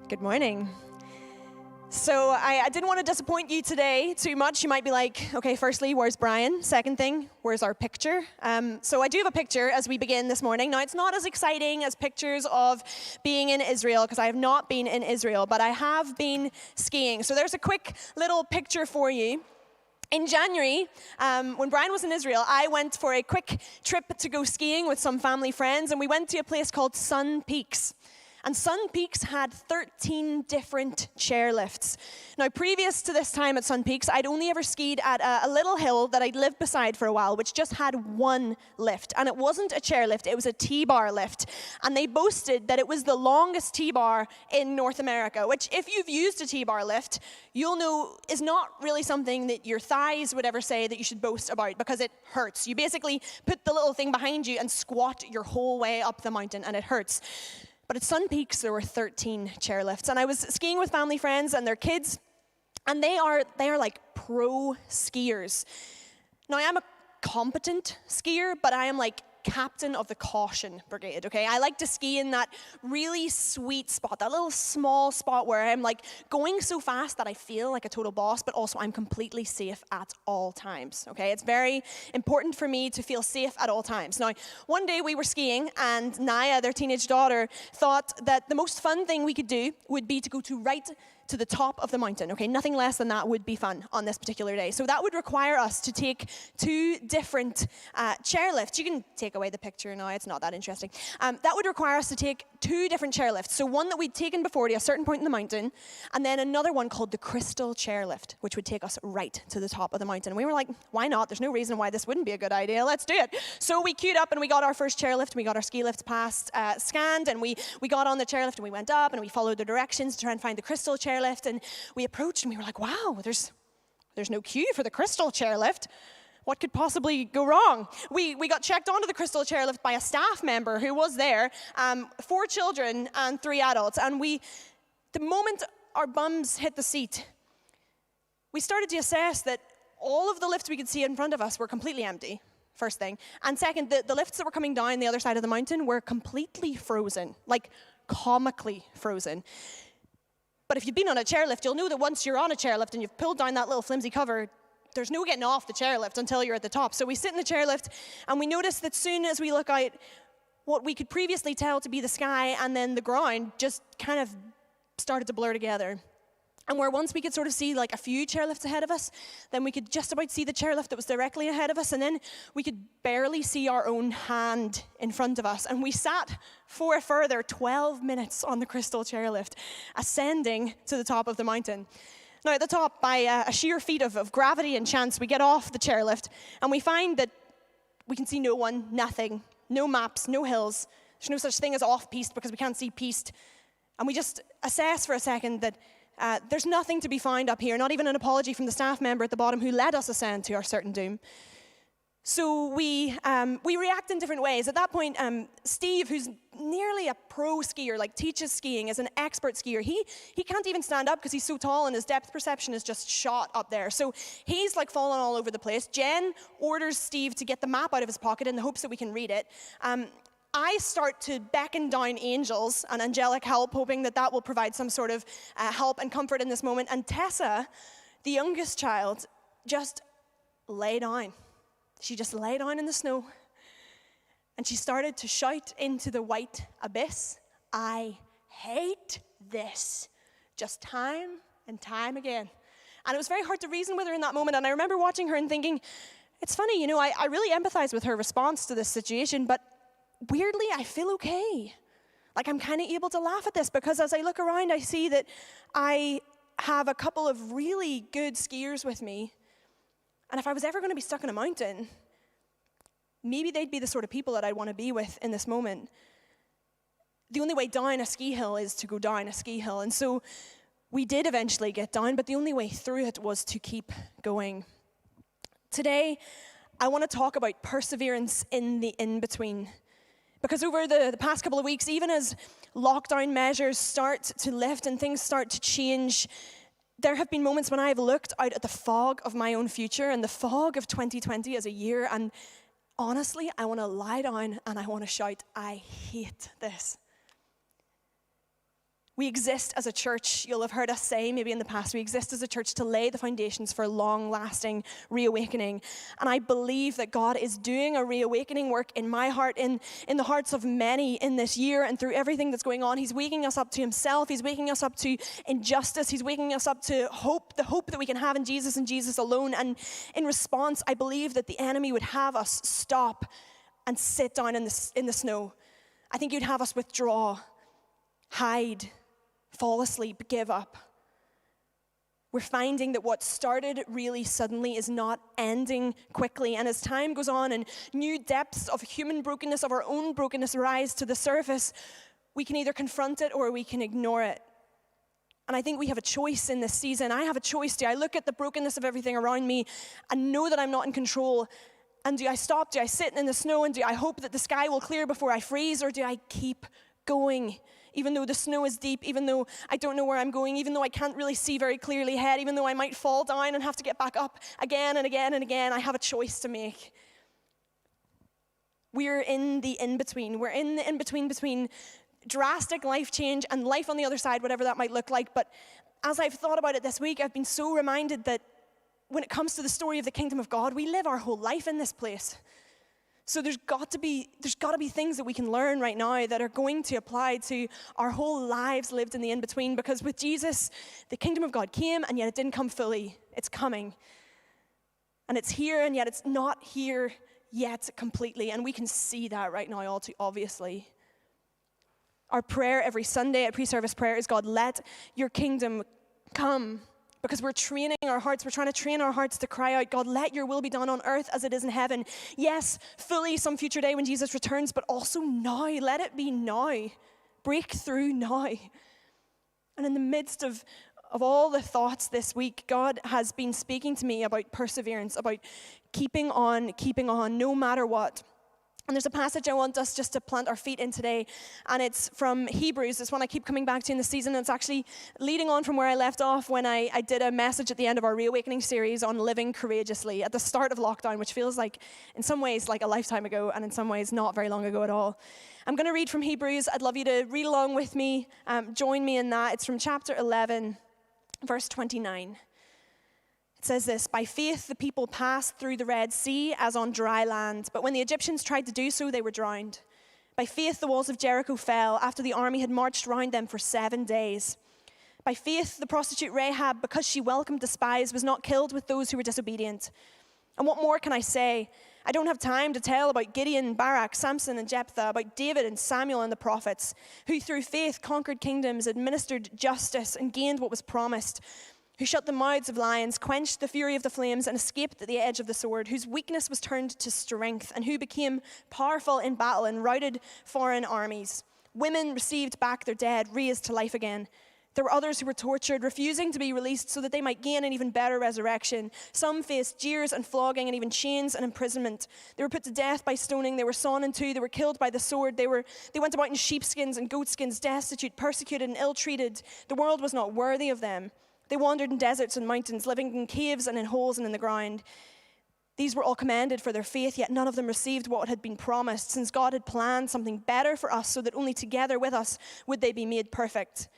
Good morning. So I didn't want to disappoint you today too much. You might be like, okay, firstly, where's Brian? Second thing, where's our picture? So I do have a picture as we begin this morning. Now, it's not as exciting as pictures of being in Israel, because I have not been in Israel, but I have been skiing. So there's a quick little picture for you. In January, when Brian was in Israel, I went for a quick trip to go skiing with some family friends, and we went to a place called Sun Peaks. And Sun Peaks had 13 different chairlifts. Now, previous to this time at Sun Peaks, I'd only ever skied at a little hill that I'd lived beside for a while, which just had one lift. And it wasn't a chairlift, it was a T-bar lift. And they boasted that it was the longest T-bar in North America, which, if you've used a T-bar lift, you'll know is not really something that your thighs would ever say that you should boast about, because it hurts. You basically put the little thing behind you and squat your whole way up the mountain, and it hurts. But at Sun Peaks, there were 13 chairlifts. And I was skiing with family friends and their kids, and they are like pro skiers. Now, I'm a competent skier, but I am like captain of the caution brigade, okay? I like to ski in that really sweet spot, that little small spot where I'm like going so fast that I feel like a total boss, but also I'm completely safe at all times, okay? It's very important for me to feel safe at all times. Now, one day we were skiing, and Naya, their teenage daughter, thought that the most fun thing we could do would be to go to the top of the mountain, okay? Nothing less than that would be fun on this particular day. So that would require us to take two different chairlifts. You can take away the picture now, it's not that interesting. That would require us to take two different chairlifts. So one that we'd taken before to a certain point in the mountain, and then another one called the Crystal Chairlift, which would take us right to the top of the mountain. And we were like, why not? There's no reason why this wouldn't be a good idea. Let's do it. So we queued up and we got our first chairlift, and we got our ski lift pass scanned, and we got on the chairlift and we went up and we followed the directions to try and find the Crystal Chairlift, and we approached and we were like, wow, there's no queue for the Crystal Chairlift. What could possibly go wrong? We got checked onto the Crystal Chairlift by a staff member who was there, 4 children and 3 adults. And the moment our bums hit the seat, we started to assess that all of the lifts we could see in front of us were completely empty, first thing. And second, the lifts that were coming down the other side of the mountain were completely frozen, like comically frozen. But if you've been on a chairlift, you'll know that once you're on a chairlift and you've pulled down that little flimsy cover, there's no getting off the chairlift until you're at the top. So we sit in the chairlift, and we notice that soon as we look out, what we could previously tell to be the sky and then the ground just kind of started to blur together. And where once we could sort of see like a few chairlifts ahead of us, then we could just about see the chairlift that was directly ahead of us, and then we could barely see our own hand in front of us. And we sat for a further 12 minutes on the Crystal Chairlift, ascending to the top of the mountain. Now, at the top, by a sheer feat of gravity and chance, we get off the chairlift, and we find that we can see no one, nothing, no maps, no hills. There's no such thing as off-piste because we can't see piste. And we just assess for a second that there's nothing to be found up here, not even an apology from the staff member at the bottom who let us ascend to our certain doom. So we react in different ways. At that point, Steve, who's nearly a pro skier, like teaches skiing, is an expert skier. He can't even stand up because he's so tall and his depth perception is just shot up there. So he's like falling all over the place. Jen orders Steve to get the map out of his pocket in the hopes that we can read it. I start to beckon down angels and angelic help, hoping that will provide some sort of help and comfort in this moment. And Tessa, the youngest child, just lay down. She just lay down in the snow, and she started to shout into the white abyss, "I hate this," just time and time again. And it was very hard to reason with her in that moment, and I remember watching her and thinking, it's funny, you know, I really empathize with her response to this situation, but weirdly, I feel okay. Like I'm kind of able to laugh at this, because as I look around, I see that I have a couple of really good skiers with me. And if I was ever going to be stuck in a mountain, maybe they'd be the sort of people that I'd want to be with in this moment. The only way down a ski hill is to go down a ski hill. And so we did eventually get down, but the only way through it was to keep going. Today, I want to talk about perseverance in the in-between. Because over the past couple of weeks, even as lockdown measures start to lift and things start to change, there have been moments when I have looked out at the fog of my own future and the fog of 2020 as a year, and honestly, I want to lie down and I want to shout, I hate this. We exist as a church, you'll have heard us say maybe in the past, we exist as a church to lay the foundations for long-lasting reawakening. And I believe that God is doing a reawakening work in my heart, in the hearts of many in this year and through everything that's going on. He's waking us up to himself. He's waking us up to injustice. He's waking us up to hope, the hope that we can have in Jesus and Jesus alone. And in response, I believe that the enemy would have us stop and sit down in the snow. I think he'd have us withdraw, hide, fall asleep, give up. We're finding that what started really suddenly is not ending quickly. And as time goes on and new depths of human brokenness, of our own brokenness rise to the surface, we can either confront it or we can ignore it. And I think we have a choice in this season. I have a choice. Do I look at the brokenness of everything around me and know that I'm not in control? And do I stop? Do I sit in the snow and do I hope that the sky will clear before I freeze? Or do I keep going? Even though the snow is deep, even though I don't know where I'm going, even though I can't really see very clearly ahead, even though I might fall down and have to get back up again and again and again, I have a choice to make. We're in the in-between. We're in the in-between between drastic life change and life on the other side, whatever that might look like. But as I've thought about it this week, I've been so reminded that when it comes to the story of the kingdom of God, we live our whole life in this place. So there's got to be things that we can learn right now that are going to apply to our whole lives lived in the in-between, because with Jesus, the kingdom of God came and yet it didn't come fully. It's coming. And it's here and yet it's not here yet completely. And we can see that right now all too obviously. Our prayer every Sunday at pre-service prayer is, God, let your kingdom come. Because we're training our hearts, we're trying to train our hearts to cry out, God, let your will be done on earth as it is in heaven. Yes, fully some future day when Jesus returns, but also now. Let it be now. Break through now. And in the midst of all the thoughts this week, God has been speaking to me about perseverance, about keeping on, no matter what. And there's a passage I want us just to plant our feet in today, and it's from Hebrews. It's one I keep coming back to in the season, and it's actually leading on from where I left off when I did a message at the end of our Reawakening series on living courageously at the start of lockdown, which feels like, in some ways, like a lifetime ago, and in some ways, not very long ago at all. I'm going to read from Hebrews. I'd love you to read along with me, join me in that. It's from chapter 11, verse 29. It says this, by faith the people passed through the Red Sea as on dry land, but when the Egyptians tried to do so, they were drowned. By faith the walls of Jericho fell after the army had marched round them for 7 days. By faith the prostitute Rahab, because she welcomed the spies, was not killed with those who were disobedient. And what more can I say? I don't have time to tell about Gideon, Barak, Samson, and Jephthah, about David and Samuel and the prophets, who through faith conquered kingdoms, administered justice, and gained what was promised, who shut the mouths of lions, quenched the fury of the flames, and escaped the edge of the sword, whose weakness was turned to strength, and who became powerful in battle and routed foreign armies. Women received back their dead, raised to life again. There were others who were tortured, refusing to be released so that they might gain an even better resurrection. Some faced jeers and flogging and even chains and imprisonment. They were put to death by stoning. They were sawn in two. They were killed by the sword. They went about in sheepskins and goatskins, destitute, persecuted, and ill-treated. The world was not worthy of them. They wandered in deserts and mountains, living in caves and in holes and in the ground. These were all commended for their faith, yet none of them received what had been promised, since God had planned something better for us, so that only together with us would they be made perfect.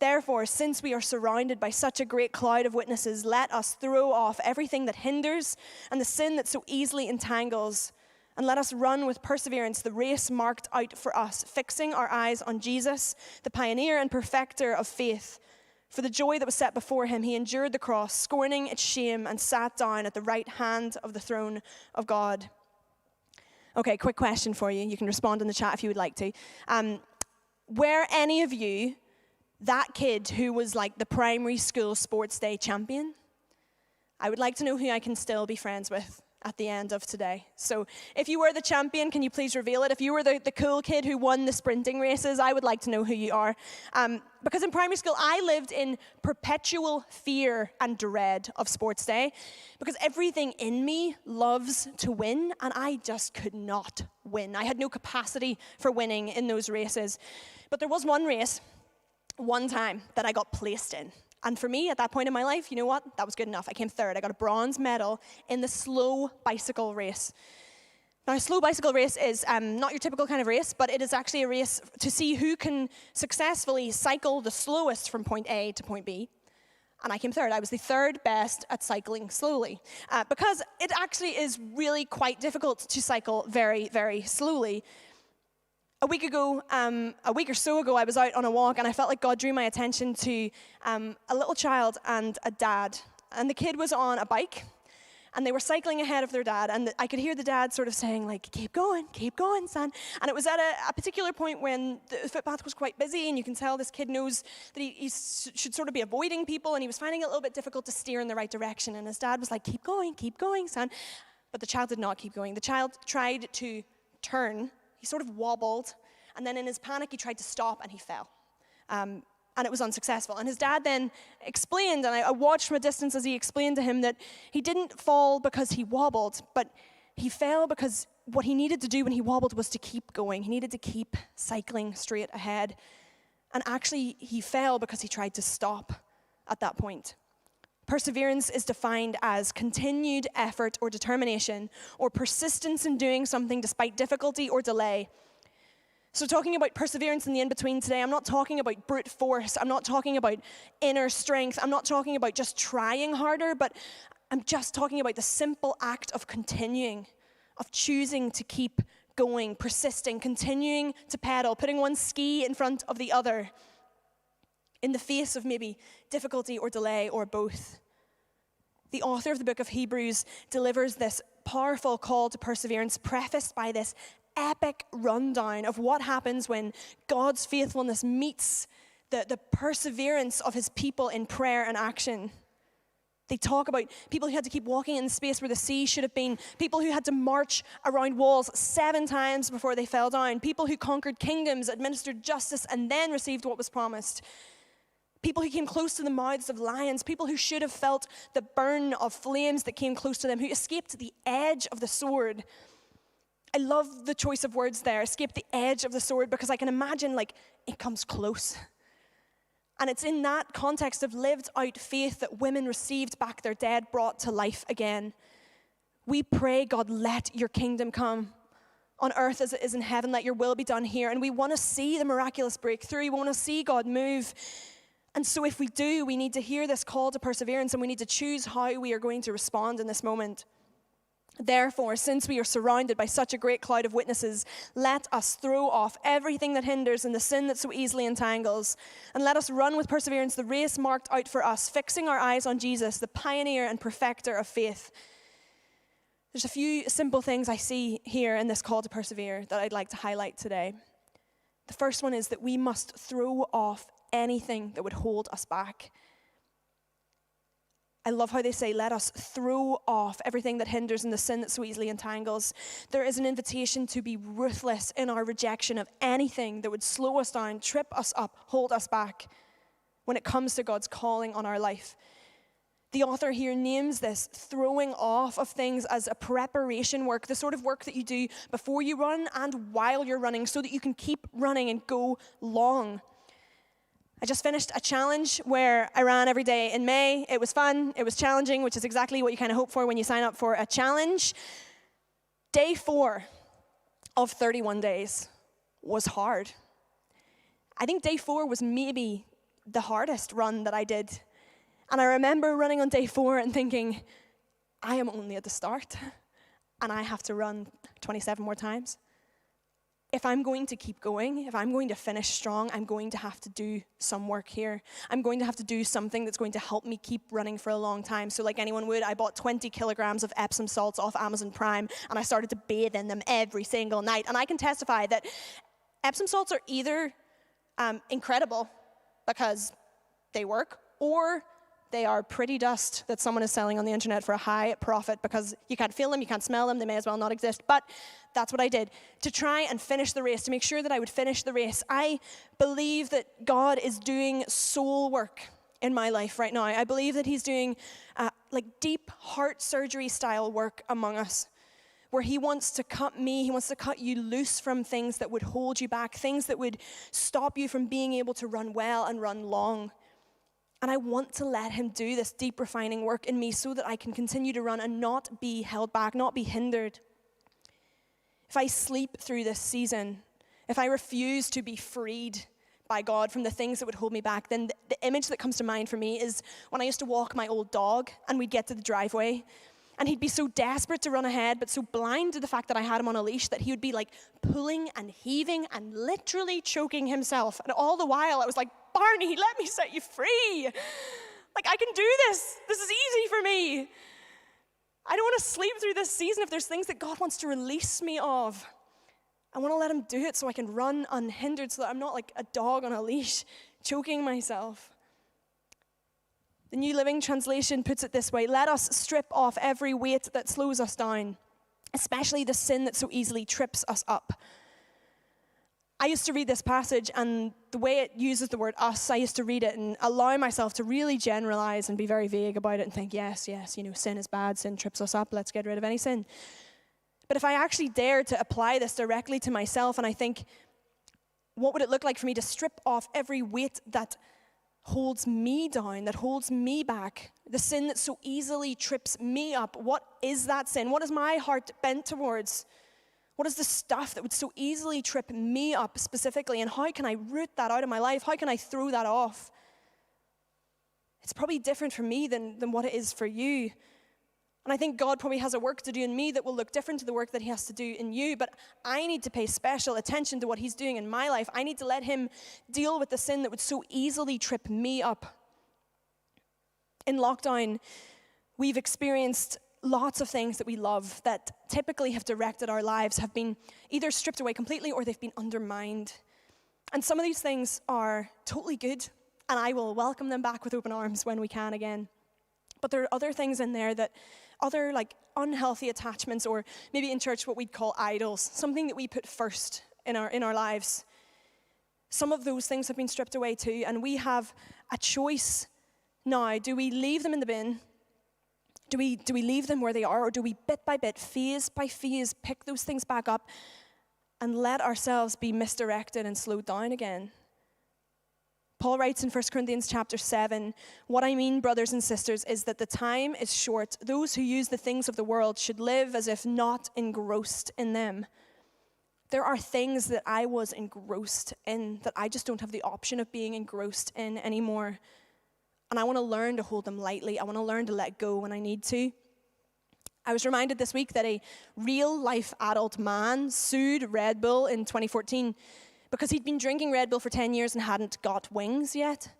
Therefore, since we are surrounded by such a great cloud of witnesses, let us throw off everything that hinders and the sin that so easily entangles, and let us run with perseverance the race marked out for us, fixing our eyes on Jesus, the pioneer and perfecter of faith. For the joy that was set before him, he endured the cross, scorning its shame, and sat down at the right hand of the throne of God. Okay, quick question for you. You can respond in the chat if you would like to. Were any of you that kid who was like the primary school sports day champion? I would like to know who I can still be friends with at the end of today. So if you were the champion, can you please reveal it? If you were the cool kid who won the sprinting races, I would like to know who you are. Because in primary school, I lived in perpetual fear and dread of sports day, because everything in me loves to win, and I just could not win. I had no capacity for winning in those races. But there was one race, one time, that I got placed in. And for me, at that point in my life, you know what? That was good enough. I came third. I got a bronze medal in the slow bicycle race. Now, a slow bicycle race is not your typical kind of race, but it is actually a race to see who can successfully cycle the slowest from point A to point B. And I came third. I was the third best at cycling slowly. Because it actually is really quite difficult to cycle very, very slowly. A week or so ago, I was out on a walk, and I felt like God drew my attention to a little child and a dad. And the kid was on a bike, and they were cycling ahead of their dad, and I could hear the dad sort of saying, like, keep going, son. And it was at a particular point when the footpath was quite busy, and you can tell this kid knows that he should sort of be avoiding people, and he was finding it a little bit difficult to steer in the right direction. And his dad was like, keep going, son. But the child did not keep going. The child tried to turn. He sort of wobbled, and then in his panic, he tried to stop, and he fell. And it was unsuccessful. And his dad then explained, and I watched from a distance as he explained to him that he didn't fall because he wobbled, but he fell because what he needed to do when he wobbled was to keep going. He needed to keep cycling straight ahead. And actually, he fell because he tried to stop at that point. Perseverance is defined as continued effort or determination or persistence in doing something despite difficulty or delay. So talking about perseverance in the in-between today, I'm not talking about brute force. I'm not talking about inner strength. I'm not talking about just trying harder, but I'm just talking about the simple act of continuing, of choosing to keep going, persisting, continuing to pedal, putting one ski in front of the other in the face of maybe difficulty or delay or both. The author of the book of Hebrews delivers this powerful call to perseverance, prefaced by this epic rundown of what happens when God's faithfulness meets the perseverance of his people in prayer and action. They talk about people who had to keep walking in the space where the sea should have been, people who had to march around walls 7 times before they fell down, people who conquered kingdoms, administered justice, and then received what was promised. People who came close to the mouths of lions, people who should have felt the burn of flames that came close to them, who escaped the edge of the sword. I love the choice of words there, escape the edge of the sword, because I can imagine, like, it comes close. And it's in that context of lived out faith that women received back their dead, brought to life again. We pray, God, let your kingdom come on earth as it is in heaven, let your will be done here. And we want to see the miraculous breakthrough. We want to see God move. And so if we do, we need to hear this call to perseverance, and we need to choose how we are going to respond in this moment. Therefore, since we are surrounded by such a great cloud of witnesses, let us throw off everything that hinders and the sin that so easily entangles, and let us run with perseverance the race marked out for us, fixing our eyes on Jesus, the pioneer and perfecter of faith. There's a few simple things I see here in this call to persevere that I'd like to highlight today. The first one is that we must throw off anything that would hold us back. I love how they say, let us throw off everything that hinders and the sin that so easily entangles. There is an invitation to be ruthless in our rejection of anything that would slow us down, trip us up, hold us back when it comes to God's calling on our life. The author here names this throwing off of things as a preparation work, the sort of work that you do before you run and while you're running so that you can keep running and go long. I just finished a challenge where I ran every day in May. It was fun. It was challenging, which is exactly what you kind of hope for when you sign up for a challenge. Day 4 of 31 days was hard. I think day 4 was maybe the hardest run that I did. And I remember running on day 4 and thinking, I am only at the start, and I have to run 27 more times. If I'm going to keep going, if I'm going to finish strong, I'm going to have to do some work here. I'm going to have to do something that's going to help me keep running for a long time. So like anyone would, I bought 20 kilograms of Epsom salts off Amazon Prime, and I started to bathe in them every single night. And I can testify that Epsom salts are either incredible because they work, or they are pretty dust that someone is selling on the internet for a high profit because you can't feel them, you can't smell them, they may as well not exist. But that's what I did to try and finish the race, to make sure that I would finish the race. I believe that God is doing soul work in my life right now. I believe that he's doing like deep heart surgery style work among us, where he wants to cut me, he wants to cut you loose from things that would hold you back, things that would stop you from being able to run well and run long. And I want to let him do this deep refining work in me so that I can continue to run and not be held back, not be hindered. if I sleep through this season, if I refuse to be freed by God from the things that would hold me back, then the image that comes to mind for me is when I used to walk my old dog and we'd get to the driveway and he'd be so desperate to run ahead but so blind to the fact that I had him on a leash that he would be like pulling and heaving and literally choking himself. And all the while I was like, Barney, let me set you free. Like, I can do this. This is easy for me. I don't want to sleep through this season if there's things that God wants to release me of. I want to let him do it so I can run unhindered, so that I'm not like a dog on a leash, choking myself. The New Living Translation puts it this way: let us strip off every weight that slows us down, especially the sin that so easily trips us up. I used to read this passage, and the way it uses the word us, I used to read it and allow myself to really generalize and be very vague about it and think, yes, sin is bad, sin trips us up, let's get rid of any sin. But if I actually dare to apply this directly to myself, and I think, what would it look like for me to strip off every weight that holds me down, that holds me back, the sin that so easily trips me up? What is that sin? What is my heart bent towards? What is the stuff that would so easily trip me up specifically? And how can I root that out of my life? How can I throw that off? It's probably different for me than what it is for you. And I think God probably has a work to do in me that will look different to the work that he has to do in you. But I need to pay special attention to what he's doing in my life. I need to let him deal with the sin that would so easily trip me up. In lockdown, we've experienced lots of things that we love that typically have directed our lives have been either stripped away completely or they've been undermined. And some of these things are totally good, and I will welcome them back with open arms when we can again. But there are other things in there that other like unhealthy attachments, or maybe in church what we'd call idols, something that we put first in our lives. Some of those things have been stripped away too, and we have a choice now. Do we leave them in the bin? Do we leave them where they are, or do we bit by bit, phase by phase, pick those things back up and let ourselves be misdirected and slowed down again? Paul writes in 1 Corinthians chapter 7, what I mean, brothers and sisters, is that the time is short. Those who use the things of the world should live as if not engrossed in them. There are things that I was engrossed in that I just don't have the option of being engrossed in anymore. And I want to learn to hold them lightly. I want to learn to let go when I need to. I was reminded this week that a real-life adult man sued Red Bull in 2014 because he'd been drinking Red Bull for 10 years and hadn't got wings yet.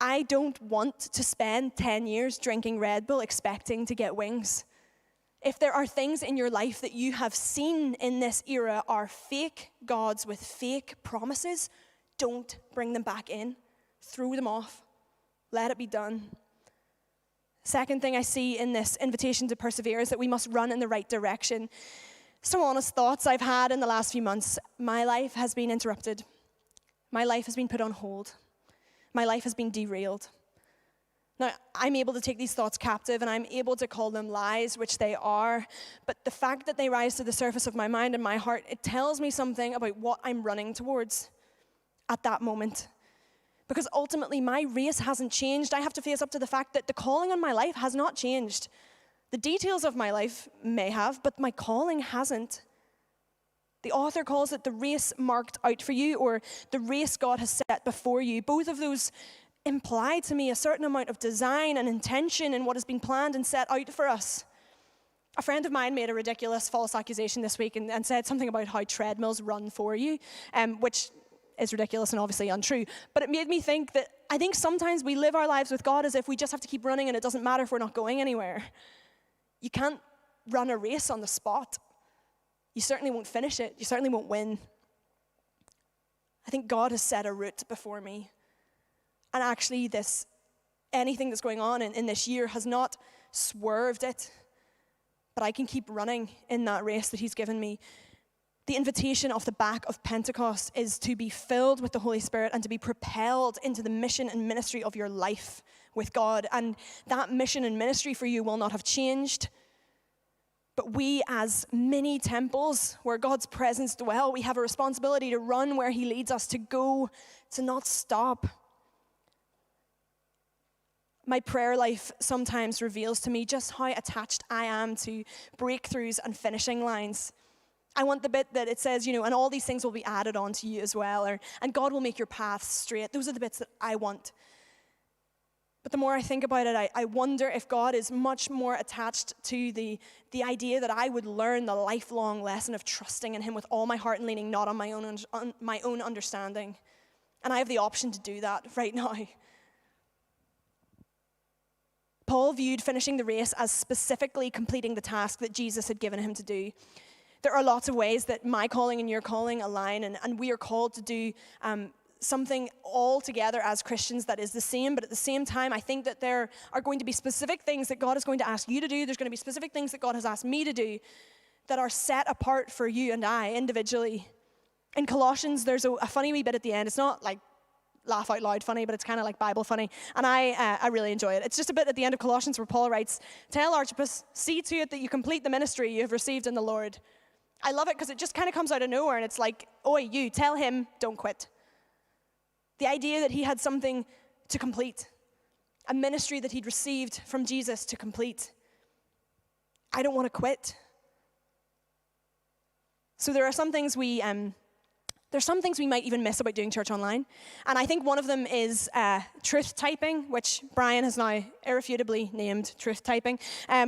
I don't want to spend 10 years drinking Red Bull expecting to get wings. If there are things in your life that you have seen in this era are fake gods with fake promises, don't bring them back in. Throw them off. Let it be done. Second thing I see in this invitation to persevere is that we must run in the right direction. Some honest thoughts I've had in the last few months. My life has been interrupted. My life has been put on hold. My life has been derailed. Now, I'm able to take these thoughts captive and I'm able to call them lies, which they are. But the fact that they rise to the surface of my mind and my heart, it tells me something about what I'm running towards at that moment. Because ultimately, my race hasn't changed. I have to face up to the fact that the calling on my life has not changed. The details of my life may have, but my calling hasn't. The author calls it the race marked out for you, or the race God has set before you. Both of those imply to me a certain amount of design and intention in what has been planned and set out for us. A friend of mine made a ridiculous false accusation this week and said something about how treadmills run for you, which is ridiculous and obviously untrue. But it made me think that I think sometimes we live our lives with God as if we just have to keep running and it doesn't matter if we're not going anywhere. You can't run a race on the spot. You certainly won't finish it. You certainly won't win. I think God has set a route before me. And actually anything that's going on in this year has not swerved it. But I can keep running in that race that he's given me. The invitation off the back of Pentecost is to be filled with the Holy Spirit and to be propelled into the mission and ministry of your life with God. And that mission and ministry for you will not have changed. But we, as mini temples where God's presence dwell, we have a responsibility to run where he leads us, to go, to not stop. My prayer life sometimes reveals to me just how attached I am to breakthroughs and finishing lines. I want the bit that it says, and all these things will be added on to you as well, and God will make your path straight. Those are the bits that I want. But the more I think about it, I wonder if God is much more attached to the idea that I would learn the lifelong lesson of trusting in him with all my heart and leaning not on my own understanding. And I have the option to do that right now. Paul viewed finishing the race as specifically completing the task that Jesus had given him to do. There are lots of ways that my calling and your calling align, and we are called to do something all together as Christians that is the same, but at the same time, I think that there are going to be specific things that God is going to ask you to do. There's going to be specific things that God has asked me to do that are set apart for you and I individually. In Colossians, there's a funny wee bit at the end. It's not like laugh out loud funny, but it's kind of like Bible funny, and I really enjoy it. It's just a bit at the end of Colossians where Paul writes, "Tell Archippus, see to it that you complete the ministry you have received in the Lord." I love it because it just kind of comes out of nowhere, and it's like, oi, you, tell him, don't quit. The idea that he had something to complete, a ministry that he'd received from Jesus to complete. I don't want to quit. So there are some things we might even miss about doing church online. And I think one of them is truth typing, which Brian has now irrefutably named truth typing,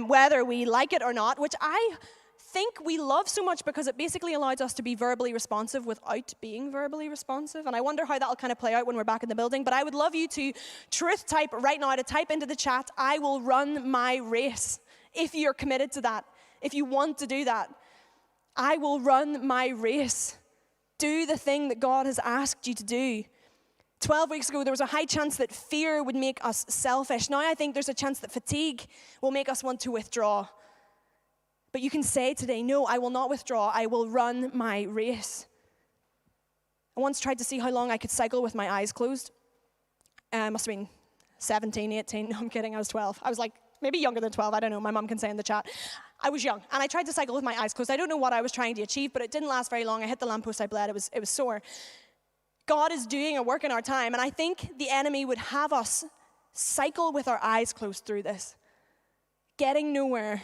whether we like it or not, which I think we love so much because it basically allows us to be verbally responsive without being verbally responsive. And I wonder how that'll kind of play out when we're back in the building. But I would love you to truth type right now, to type into the chat, "I will run my race," if you're committed to that, if you want to do that. I will run my race. Do the thing that God has asked you to do. 12 weeks ago, there was a high chance that fear would make us selfish. Now I think there's a chance that fatigue will make us want to withdraw. But you can say today, no, I will not withdraw. I will run my race. I once tried to see how long I could cycle with my eyes closed. Must have been 17, 18. No, I'm kidding. I was 12. I was like, maybe younger than 12. I don't know. My mom can say in the chat. I was young, and I tried to cycle with my eyes closed. I don't know what I was trying to achieve, but it didn't last very long. I hit the lamppost. I bled. It was sore. God is doing a work in our time, and I think the enemy would have us cycle with our eyes closed through this, getting nowhere.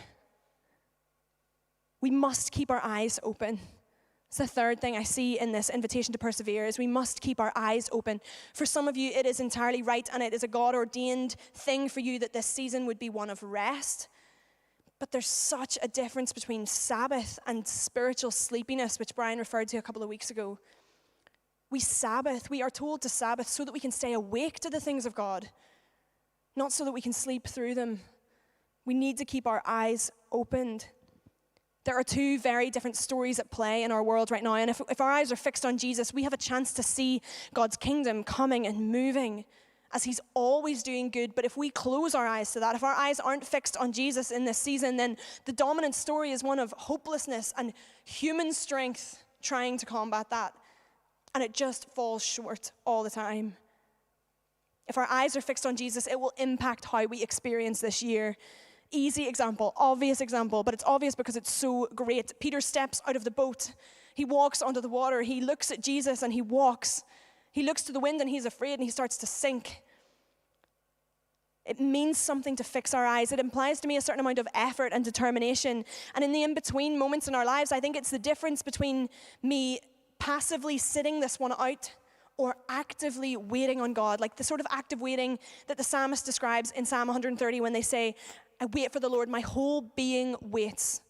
We must keep our eyes open. It's the third thing I see in this invitation to persevere is we must keep our eyes open. For some of you, it is entirely right, and it is a God-ordained thing for you that this season would be one of rest. But there's such a difference between Sabbath and spiritual sleepiness, which Brian referred to a couple of weeks ago. We Sabbath. We are told to Sabbath so that we can stay awake to the things of God, not so that we can sleep through them. We need to keep our eyes opened. There are two very different stories at play in our world right now, and if our eyes are fixed on Jesus, we have a chance to see God's kingdom coming and moving as he's always doing good. But if we close our eyes to that, if our eyes aren't fixed on Jesus in this season, then the dominant story is one of hopelessness and human strength trying to combat that, and it just falls short all the time. If our eyes are fixed on Jesus, it will impact how we experience this year. Easy example, obvious example, but it's obvious because it's so great. Peter steps out of the boat. He walks onto the water. He looks at Jesus and he walks. He looks to the wind and he's afraid and he starts to sink. It means something to fix our eyes. It implies to me a certain amount of effort and determination. And in the in-between moments in our lives, I think it's the difference between me passively sitting this one out or actively waiting on God, like the sort of active waiting that the psalmist describes in Psalm 130 when they say, "I wait for the Lord, my whole being waits,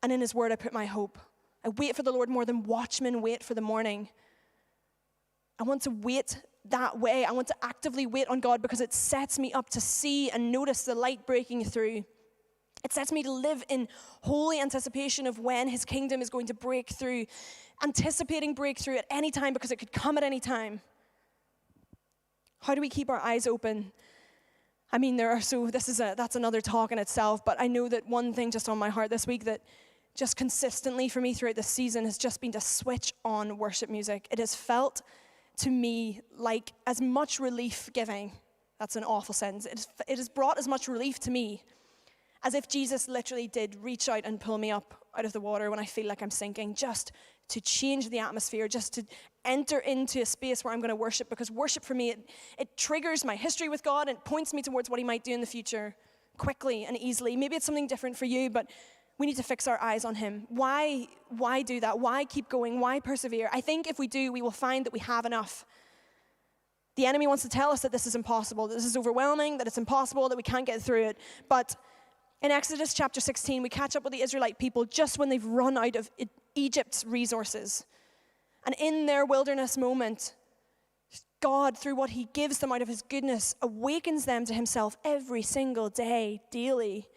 and in his word I put my hope." I wait for the Lord more than watchmen wait for the morning. I want to wait that way. I want to actively wait on God because it sets me up to see and notice the light breaking through. It sets me to live in holy anticipation of when his kingdom is going to break through, anticipating breakthrough at any time because it could come at any time. How do we keep our eyes open? I mean, that's another talk in itself, but I know that one thing just on my heart this week that just consistently for me throughout this season has just been to switch on worship music. It has felt to me like as much relief giving. That's an awful sentence. It has brought as much relief to me as if Jesus literally did reach out and pull me up out of the water when I feel like I'm sinking, just to change the atmosphere, just to enter into a space where I'm going to worship, because worship for me, it triggers my history with God and points me towards what he might do in the future quickly and easily. Maybe it's something different for you, but We need to fix our eyes on him. Why do that? Why keep going? Why persevere? I think if we do, we will find that we have enough. The enemy wants to tell us that this is impossible, that this is overwhelming, that it's impossible, that we can't get through it. But in Exodus chapter 16, we catch up with the Israelite people just when they've run out of Egypt's resources. And in their wilderness moment, God, through what he gives them out of his goodness, awakens them to himself every single day, daily.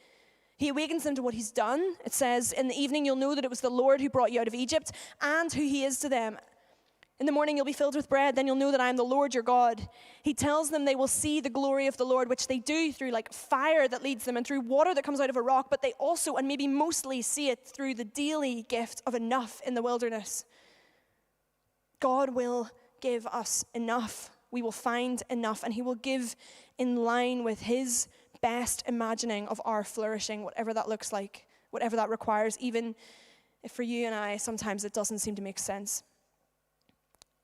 He awakens them to what he's done. It says, in the evening you'll know that it was the Lord who brought you out of Egypt and who he is to them. In the morning you'll be filled with bread, then you'll know that I am the Lord your God. He tells them they will see the glory of the Lord, which they do through like fire that leads them and through water that comes out of a rock, but they also, and maybe mostly, see it through the daily gift of enough in the wilderness. God will give us enough. We will find enough, and he will give in line with his best imagining of our flourishing, whatever that looks like, whatever that requires, even if for you and I, sometimes it doesn't seem to make sense.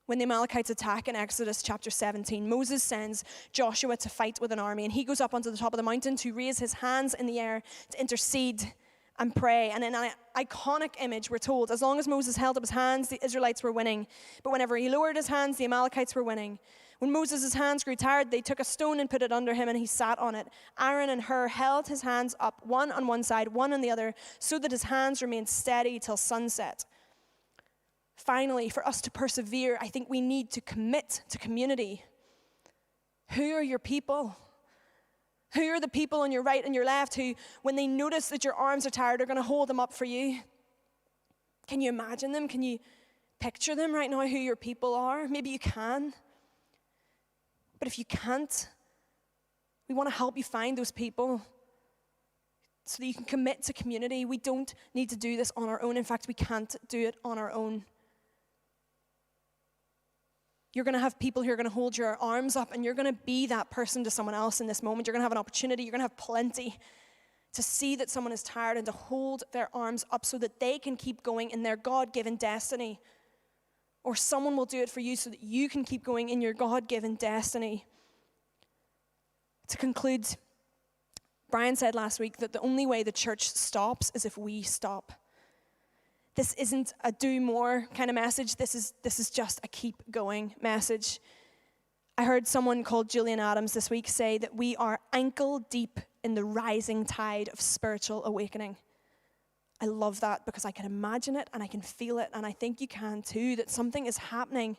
When the Amalekites attack in Exodus chapter 17, Moses sends Joshua to fight with an army, and he goes up onto the top of the mountain to raise his hands in the air to intercede and pray. And in an iconic image, we're told, as long as Moses held up his hands, the Israelites were winning. But whenever he lowered his hands, the Amalekites were winning. When Moses' hands grew tired, they took a stone and put it under him, and he sat on it. Aaron and Hur held his hands up, one on one side, one on the other, so that his hands remained steady till sunset. Finally, for us to persevere, I think we need to commit to community. Who are your people? Who are the people on your right and your left who, when they notice that your arms are tired, are going to hold them up for you? Can you imagine them? Can you picture them right now, who your people are? Maybe you can. But if you can't, we want to help you find those people so that you can commit to community. We don't need to do this on our own. In fact, we can't do it on our own. You're going to have people who are going to hold your arms up, and you're going to be that person to someone else in this moment. You're going to have an opportunity. You're going to have plenty to see that someone is tired and to hold their arms up so that they can keep going in their God-given destiny. Or someone will do it for you so that you can keep going in your God-given destiny. To conclude, Brian said last week that the only way the church stops is if we stop. This isn't a do more kind of message. This is just a keep going message. I heard someone called Julian Adams this week say that we are ankle deep in the rising tide of spiritual awakening. I love that because I can imagine it and I can feel it, and I think you can too, that something is happening,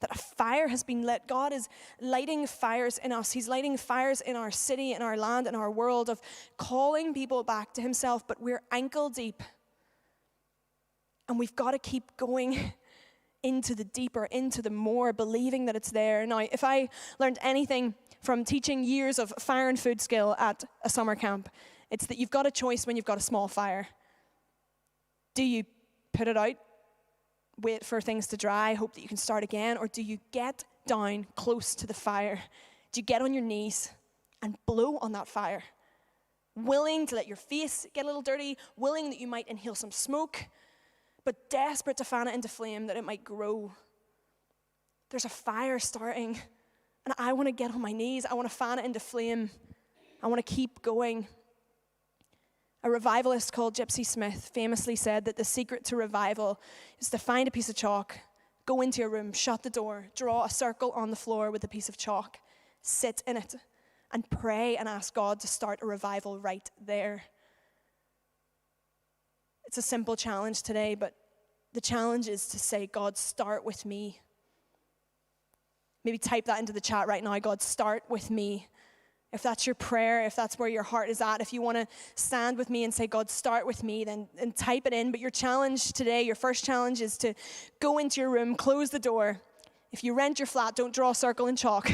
that a fire has been lit. God is lighting fires in us. He's lighting fires in our city, in our land, in our world, of calling people back to himself, but we're ankle deep. And we've got to keep going into the deeper, into the more, believing that it's there. Now, if I learned anything from teaching years of fire and food skill at a summer camp, it's that you've got a choice when you've got a small fire. Do you put it out, wait for things to dry, hope that you can start again, or do you get down close to the fire? Do you get on your knees and blow on that fire? Willing to let your face get a little dirty, willing that you might inhale some smoke, but desperate to fan it into flame that it might grow. There's a fire starting, and I want to get on my knees. I want to fan it into flame. I want to keep going. A revivalist called Gypsy Smith famously said that the secret to revival is to find a piece of chalk, go into your room, shut the door, draw a circle on the floor with a piece of chalk, sit in it, and pray and ask God to start a revival right there. It's a simple challenge today, but the challenge is to say, God, start with me. Maybe type that into the chat right now, God, start with me. If that's your prayer, if that's where your heart is at, if you want to stand with me and say, God, start with me, then and type it in. But your challenge today, your first challenge is to go into your room, close the door. If you rent your flat, don't draw a circle in chalk.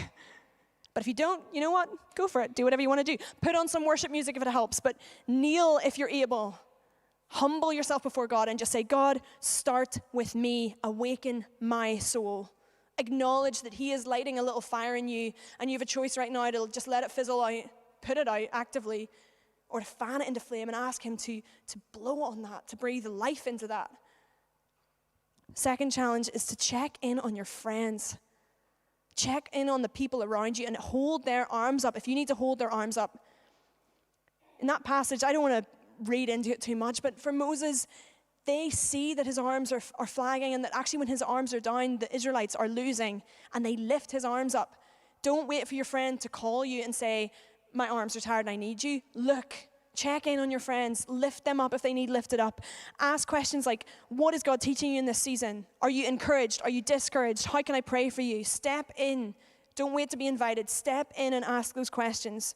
But if you don't, you know what? Go for it. Do whatever you want to do. Put on some worship music if it helps, but kneel if you're able. Humble yourself before God and just say, God, start with me. Awaken my soul. Acknowledge that he is lighting a little fire in you, and you have a choice right now to just let it fizzle out, put it out actively, or to fan it into flame and ask him to blow on that, to breathe life into that. Second challenge is to check in on your friends. Check in on the people around you and hold their arms up if you need to hold their arms up. In that passage, I don't want to read into it too much, but for Moses, they see that his arms are flagging, and that actually when his arms are down, the Israelites are losing, and they lift his arms up. Don't wait for your friend to call you and say, my arms are tired and I need you. Look, check in on your friends, lift them up if they need lifted up. Ask questions like, what is God teaching you in this season? Are you encouraged? Are you discouraged? How can I pray for you? Step in. Don't wait to be invited. Step in and ask those questions.